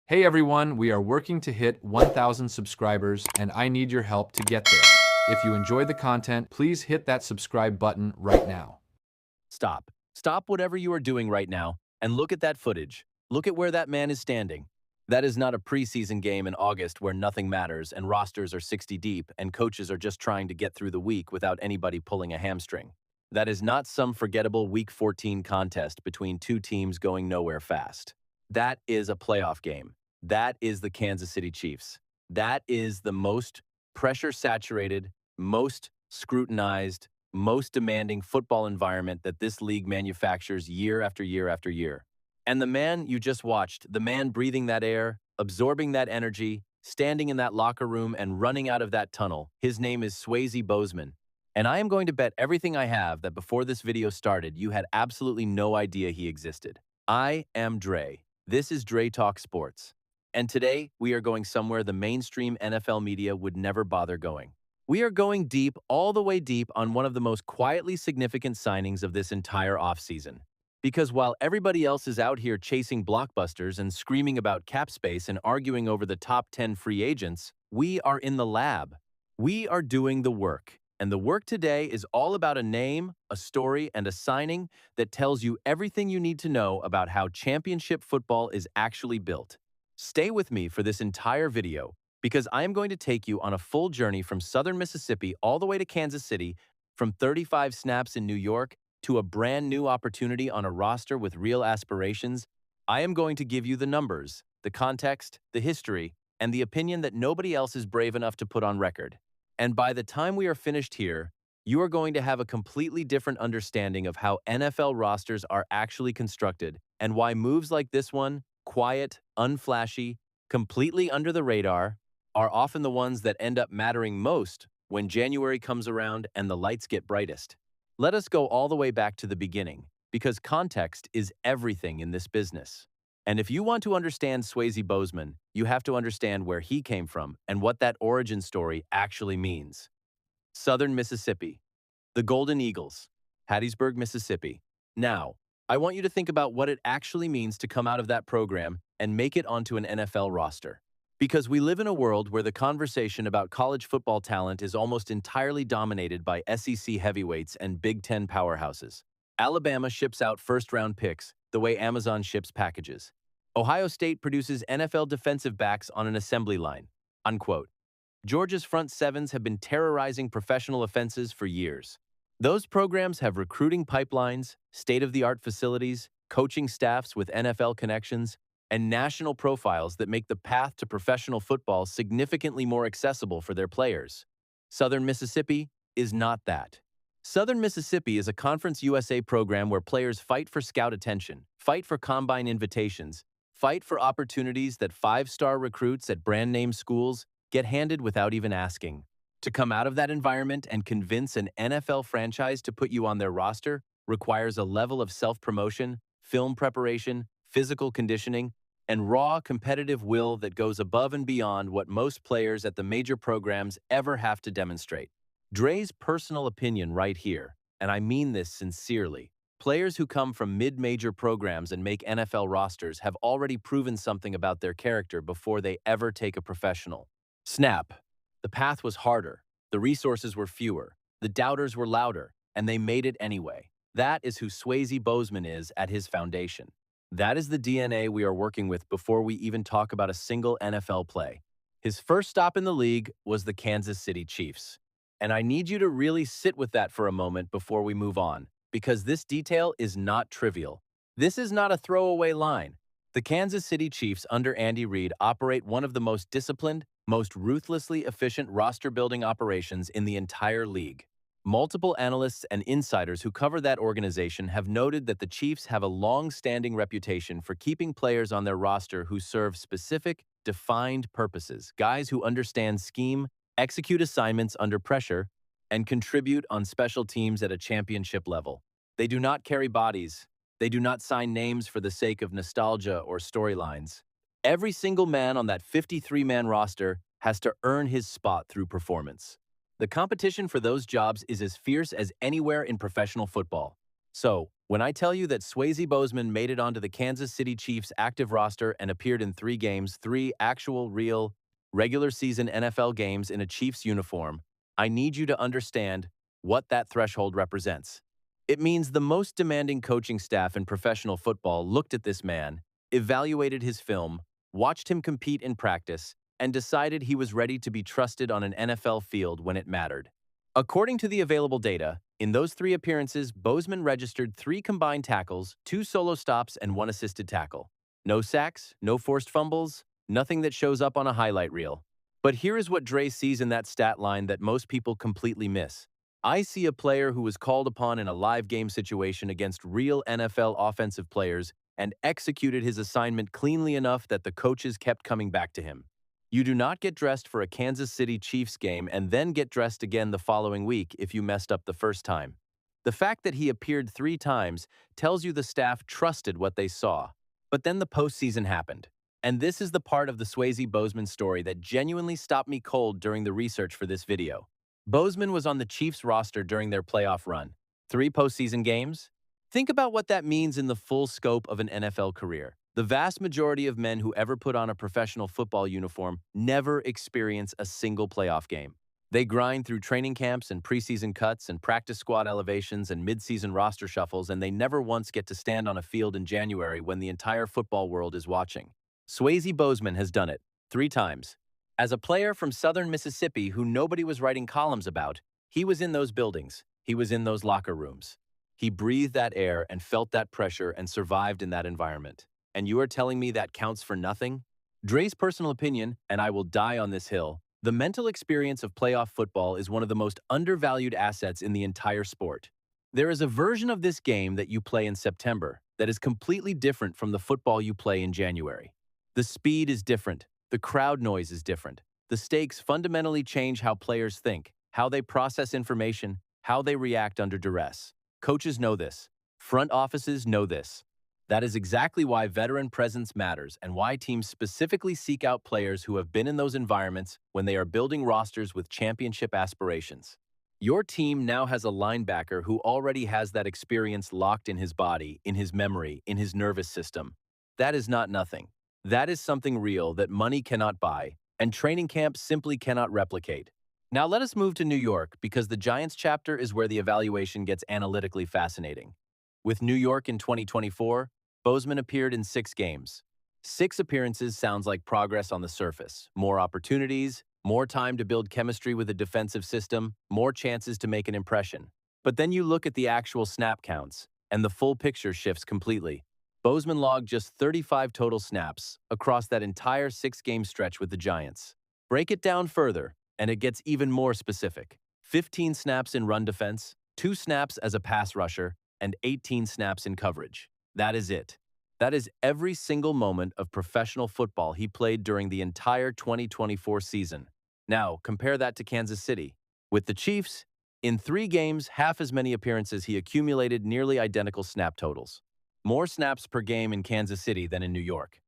Hey everyone, we are working to hit 1,000 subscribers and I need your help to get there. If you enjoy the content, please hit that subscribe button right now. Stop. Stop whatever you are doing right now and look at that footage. Look at where that man is standing. That is not a preseason game in August where nothing matters and rosters are 60 deep and coaches are just trying to get through the week without anybody pulling a hamstring. That is not some forgettable Week 14 contest between two teams going nowhere fast. That is a playoff game. That is the Kansas City Chiefs. That is the most pressure-saturated, most scrutinized, most demanding football environment that this league manufactures year after year after year. And the man you just watched, the man breathing that air, absorbing that energy, standing in that locker room and running out of that tunnel, his name is Swayze Bozeman. And I am going to bet everything I have that before this video started, you had absolutely no idea he existed. I am Dre. This is Dre Talk Sports. And today, we are going somewhere the mainstream NFL media would never bother going. We are going deep, all the way deep, on one of the most quietly significant signings of this entire offseason. Because while everybody else is out here chasing blockbusters and screaming about cap space and arguing over the top 10 free agents, we are in the lab. We are doing the work. And the work today is all about a name, a story, and a signing that tells you everything you need to know about how championship football is actually built. Stay with me for this entire video because I am going to take you on a full journey from southern Mississippi all the way to Kansas City, from 35 snaps in New York to a brand new opportunity on a roster with real aspirations. I am going to give you the numbers, the context, the history, and the opinion that nobody else is brave enough to put on record. And by the time we are finished here, you are going to have a completely different understanding of how NFL rosters are actually constructed and why moves like this one, quiet, unflashy, completely under the radar, are often the ones that end up mattering most when January comes around and the lights get brightest. Let us go all the way back to the beginning, because context is everything in this business. And if you want to understand Swayze Bozeman, you have to understand where he came from and what that origin story actually means. Southern Mississippi, the Golden Eagles, Hattiesburg, Mississippi. Now, I want you to think about what it actually means to come out of that program and make it onto an NFL roster. Because we live in a world where the conversation about college football talent is almost entirely dominated by SEC heavyweights and Big Ten powerhouses. Alabama ships out first-round picks the way Amazon ships packages. Ohio State produces NFL defensive backs on an assembly line. Unquote. Georgia's front sevens have been terrorizing professional offenses for years. Those programs have recruiting pipelines, state-of-the-art facilities, coaching staffs with NFL connections, and national profiles that make the path to professional football significantly more accessible for their players. Southern Mississippi is not that. Southern Mississippi is a Conference USA program where players fight for scout attention, fight for combine invitations, fight for opportunities that five-star recruits at brand-name schools get handed without even asking. To come out of that environment and convince an NFL franchise to put you on their roster requires a level of self-promotion, film preparation, physical conditioning, and raw competitive will that goes above and beyond what most players at the major programs ever have to demonstrate. Dre's personal opinion right here, and I mean this sincerely. Players who come from mid-major programs and make NFL rosters have already proven something about their character before they ever take a professional. Snap. The path was harder, the resources were fewer, the doubters were louder, and they made it anyway. That is who Swayze Bozeman is at his foundation. That is the DNA we are working with before we even talk about a single NFL play. His first stop in the league was the Kansas City Chiefs. And I need you to really sit with that for a moment before we move on, because this detail is not trivial. This is not a throwaway line. The Kansas City Chiefs under Andy Reid operate one of the most disciplined, most ruthlessly efficient roster-building operations in the entire league. Multiple analysts and insiders who cover that organization have noted that the Chiefs have a long-standing reputation for keeping players on their roster who serve specific, defined purposes, guys who understand scheme, execute assignments under pressure, and contribute on special teams at a championship level. They do not carry bodies. They do not sign names for the sake of nostalgia or storylines. Every single man on that 53-man roster has to earn his spot through performance. The competition for those jobs is as fierce as anywhere in professional football. So, When I tell you that Swayze Bozeman made it onto the Kansas City Chiefs active roster and appeared in 3 games, 3 actual, real, regular season NFL games in a Chiefs uniform, I need you to understand what that threshold represents. It means the most demanding coaching staff in professional football looked at this man, evaluated his film, watched him compete in practice, and decided he was ready to be trusted on an NFL field when it mattered. According to the available data, in those 3 appearances, Bozeman registered 3 combined tackles, 2 solo stops, and 1 assisted tackle. No sacks, no forced fumbles, nothing that shows up on a highlight reel. But here is what Dre sees in that stat line that most people completely miss. I see a player who was called upon in a live game situation against real NFL offensive players and executed his assignment cleanly enough that the coaches kept coming back to him. You do not get dressed for a Kansas City Chiefs game and then get dressed again the following week if you messed up the first time. The fact that he appeared 3 times tells you the staff trusted what they saw. But then the postseason happened. And this is the part of the Swayze Bozeman story that genuinely stopped me cold during the research for this video. Bozeman was on the Chiefs roster during their playoff run. 3 postseason games? Think about what that means in the full scope of an NFL career. The vast majority of men who ever put on a professional football uniform never experience a single playoff game. They grind through training camps and preseason cuts and practice squad elevations and midseason roster shuffles, and they never once get to stand on a field in January when the entire football world is watching. Swayze Bozeman has done it 3 times. As a player from southern Mississippi who nobody was writing columns about, he was in those buildings. He was in those locker rooms. He breathed that air and felt that pressure and survived in that environment. And you are telling me that counts for nothing? Dre's personal opinion, and I will die on this hill, the mental experience of playoff football is one of the most undervalued assets in the entire sport. There is a version of this game that you play in September that is completely different from the football you play in January. The speed is different. The crowd noise is different. The stakes fundamentally change how players think, how they process information, how they react under duress. Coaches know this. Front offices know this. That is exactly why veteran presence matters and why teams specifically seek out players who have been in those environments when they are building rosters with championship aspirations. Your team now has a linebacker who already has that experience locked in his body, in his memory, in his nervous system. That is not nothing. That is something real that money cannot buy, and training camp simply cannot replicate. Now let us move to New York because the Giants chapter is where the evaluation gets analytically fascinating. With New York in 2024, Bozeman appeared in 6 games. 6 appearances sounds like progress on the surface. More opportunities, more time to build chemistry with a defensive system, more chances to make an impression. But then you look at the actual snap counts, and the full picture shifts completely. Bozeman logged just 35 total snaps across that entire 6-game stretch with the Giants. Break it down further, and it gets even more specific. 15 snaps in run defense, 2 snaps as a pass rusher, and 18 snaps in coverage. That is it. That is every single moment of professional football he played during the entire 2024 season. Now, compare that to Kansas City. With the Chiefs, in 3 games, half as many appearances, he accumulated nearly identical snap totals. More snaps per game in Kansas City than in New York.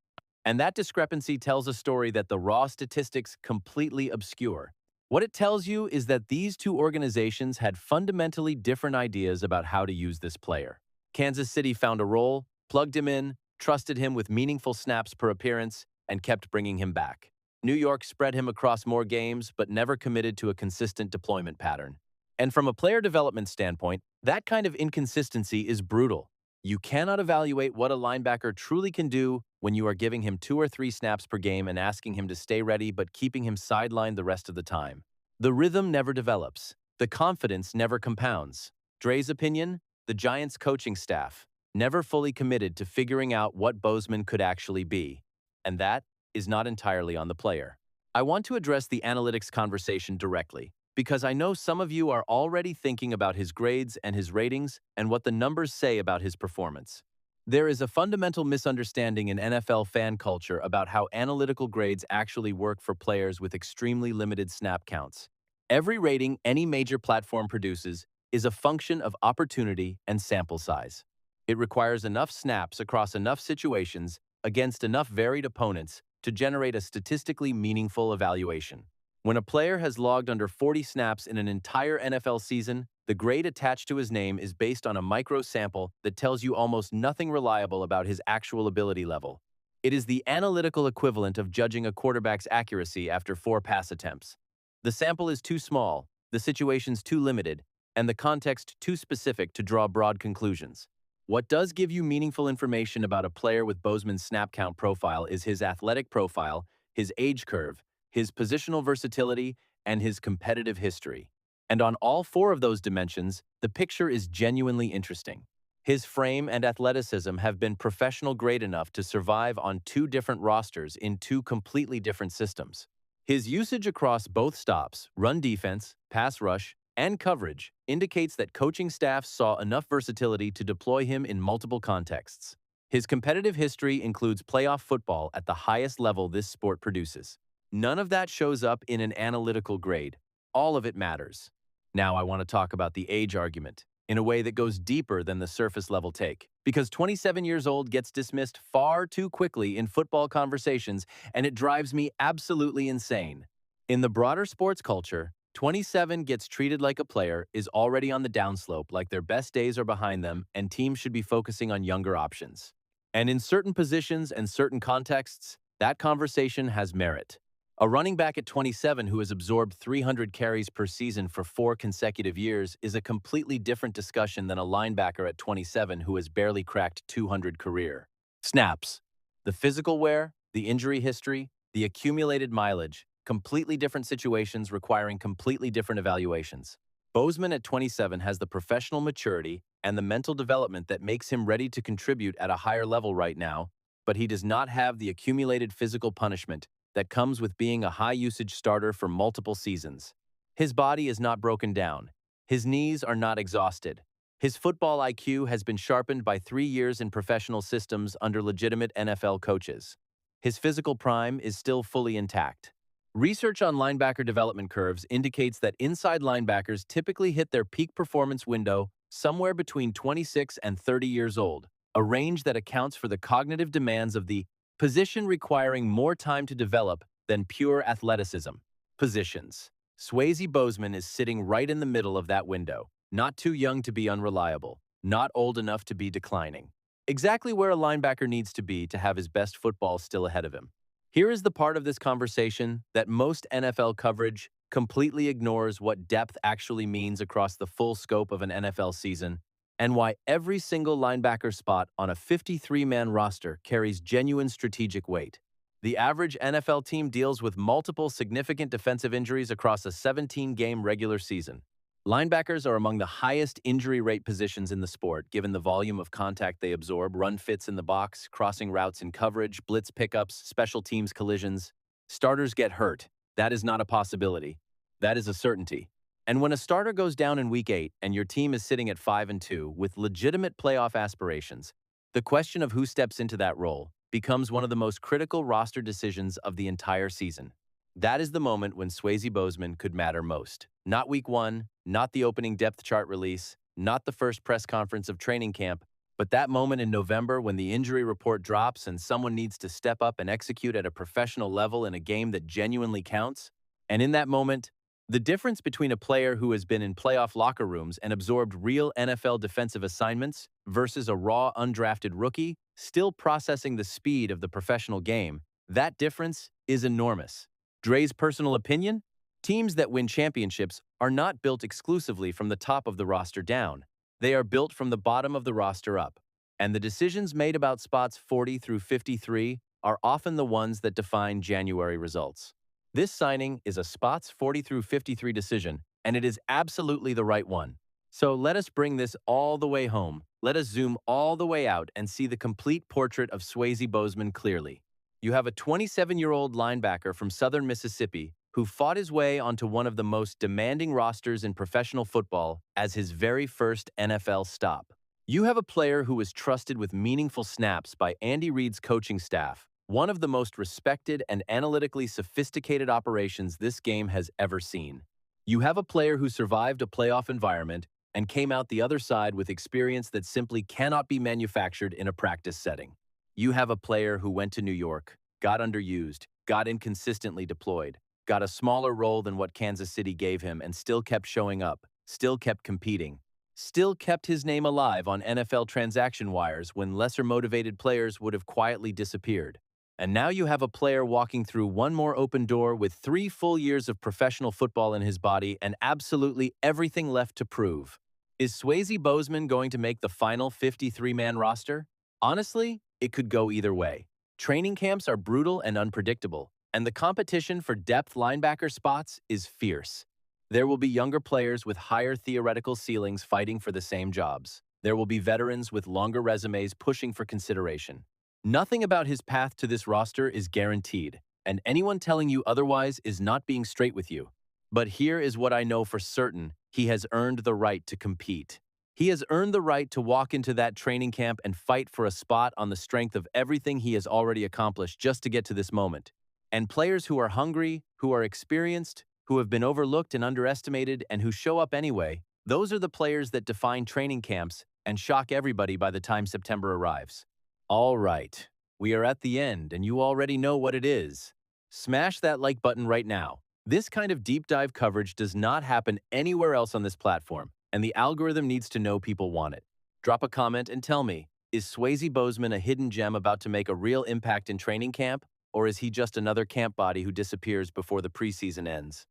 And that discrepancy tells a story that the raw statistics completely obscure. What it tells you is that these 2 organizations had fundamentally different ideas about how to use this player. Kansas City found a role, plugged him in, trusted him with meaningful snaps per appearance, and kept bringing him back. New York spread him across more games, but never committed to a consistent deployment pattern. And from a player development standpoint, that kind of inconsistency is brutal. You cannot evaluate what a linebacker truly can do when you are giving him 2 or 3 snaps per game and asking him to stay ready but keeping him sidelined the rest of the time. The rhythm never develops. The confidence never compounds. Dre's opinion? The Giants' coaching staff never fully committed to figuring out what Bozeman could actually be. And that is not entirely on the player. I want to address the analytics conversation directly, because I know some of you are already thinking about his grades and his ratings and what the numbers say about his performance. There is a fundamental misunderstanding in NFL fan culture about how analytical grades actually work for players with extremely limited snap counts. Every rating any major platform produces is a function of opportunity and sample size. It requires enough snaps across enough situations against enough varied opponents to generate a statistically meaningful evaluation. When a player has logged under 40 snaps in an entire NFL season, the grade attached to his name is based on a micro sample that tells you almost nothing reliable about his actual ability level. It is the analytical equivalent of judging a quarterback's accuracy after 4 pass attempts. The sample is too small, the situation's too limited, and the context too specific to draw broad conclusions. What does give you meaningful information about a player with Bozeman's snap count profile is his athletic profile, his age curve, his positional versatility, and his competitive history. And on all 4 of those dimensions, the picture is genuinely interesting. His frame and athleticism have been professional grade enough to survive on 2 different rosters in 2 completely different systems. His usage across both stops, run defense, pass rush, and coverage indicates that coaching staffs saw enough versatility to deploy him in multiple contexts. His competitive history includes playoff football at the highest level this sport produces. None of that shows up in an analytical grade. All of it matters. Now I want to talk about the age argument in a way that goes deeper than the surface level take, because 27 years old gets dismissed far too quickly in football conversations, and it drives me absolutely insane. In the broader sports culture, 27 gets treated like a player is already on the downslope, like their best days are behind them, and teams should be focusing on younger options. And in certain positions and certain contexts, that conversation has merit. A running back at 27 who has absorbed 300 carries per season for 4 consecutive years is a completely different discussion than a linebacker at 27 who has barely cracked 200 career snaps. The physical wear, the injury history, the accumulated mileage, completely different situations requiring completely different evaluations. Bozeman at 27 has the professional maturity and the mental development that makes him ready to contribute at a higher level right now, but he does not have the accumulated physical punishment that comes with being a high-usage starter for multiple seasons. His body is not broken down. His knees are not exhausted. His football IQ has been sharpened by 3 years in professional systems under legitimate NFL coaches. His physical prime is still fully intact. Research on linebacker development curves indicates that inside linebackers typically hit their peak performance window somewhere between 26 and 30 years old, a range that accounts for the cognitive demands of the position requiring more time to develop than pure athleticism. Positions. Swayze Bozeman is sitting right in the middle of that window, not too young to be unreliable, not old enough to be declining. Exactly where a linebacker needs to be to have his best football still ahead of him. Here is the part of this conversation that most NFL coverage completely ignores: what depth actually means across the full scope of an NFL season, and why every single linebacker spot on a 53-man roster carries genuine strategic weight. The average NFL team deals with multiple significant defensive injuries across a 17-game regular season. Linebackers are among the highest injury rate positions in the sport, given the volume of contact they absorb: run fits in the box, crossing routes in coverage, blitz pickups, special teams collisions. Starters get hurt. That is not a possibility. That is a certainty. And when a starter goes down in Week 8 and your team is sitting at 5-2 with legitimate playoff aspirations, the question of who steps into that role becomes one of the most critical roster decisions of the entire season. That is the moment when Swayze Bozeman could matter most. Not Week 1, not the opening depth chart release, not the first press conference of training camp, but that moment in November when the injury report drops and someone needs to step up and execute at a professional level in a game that genuinely counts. And in that moment, the difference between a player who has been in playoff locker rooms and absorbed real NFL defensive assignments versus a raw, undrafted rookie still processing the speed of the professional game, that difference is enormous. Dre's personal opinion? Teams that win championships are not built exclusively from the top of the roster down. They are built from the bottom of the roster up. And the decisions made about spots 40 through 53 are often the ones that define January results. This signing is a spots 40 through 53 decision, and it is absolutely the right one. So let us bring this all the way home. Let us zoom all the way out and see the complete portrait of Swayze Bozeman clearly. You have a 27-year-old linebacker from southern Mississippi who fought his way onto one of the most demanding rosters in professional football as his very first NFL stop. You have a player who was trusted with meaningful snaps by Andy Reid's coaching staff, one of the most respected and analytically sophisticated operations this game has ever seen. You have a player who survived a playoff environment and came out the other side with experience that simply cannot be manufactured in a practice setting. You have a player who went to New York, got underused, got inconsistently deployed, got a smaller role than what Kansas City gave him and still kept showing up, still kept competing, still kept his name alive on NFL transaction wires when lesser-motivated players would have quietly disappeared. And now you have a player walking through one more open door with 3 full years of professional football in his body and absolutely everything left to prove. Is Swayze Bozeman going to make the final 53-man roster? Honestly, it could go either way. Training camps are brutal and unpredictable, and the competition for depth linebacker spots is fierce. There will be younger players with higher theoretical ceilings fighting for the same jobs. There will be veterans with longer resumes pushing for consideration. Nothing about his path to this roster is guaranteed, and anyone telling you otherwise is not being straight with you. But here is what I know for certain: he has earned the right to compete. He has earned the right to walk into that training camp and fight for a spot on the strength of everything he has already accomplished just to get to this moment. And players who are hungry, who are experienced, who have been overlooked and underestimated, and who show up anyway, those are the players that define training camps and shock everybody by the time September arrives. All right, we are at the end, and you already know what it is. Smash that like button right now. This kind of deep dive coverage does not happen anywhere else on this platform, and the algorithm needs to know people want it. Drop a comment and tell me, is Swayze Bozeman a hidden gem about to make a real impact in training camp, or is he just another camp body who disappears before the preseason ends?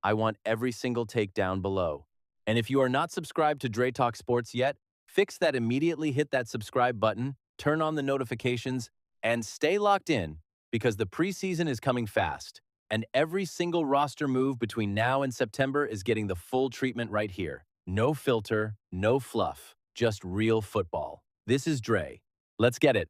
I want every single take down below. And if you are not subscribed to Dre Talk Sports yet, fix that immediately, hit that subscribe button, turn on the notifications, and stay locked in, because the preseason is coming fast, and every single roster move between now and September is getting the full treatment right here. No filter, no fluff, just real football. This is Dre. Let's get it.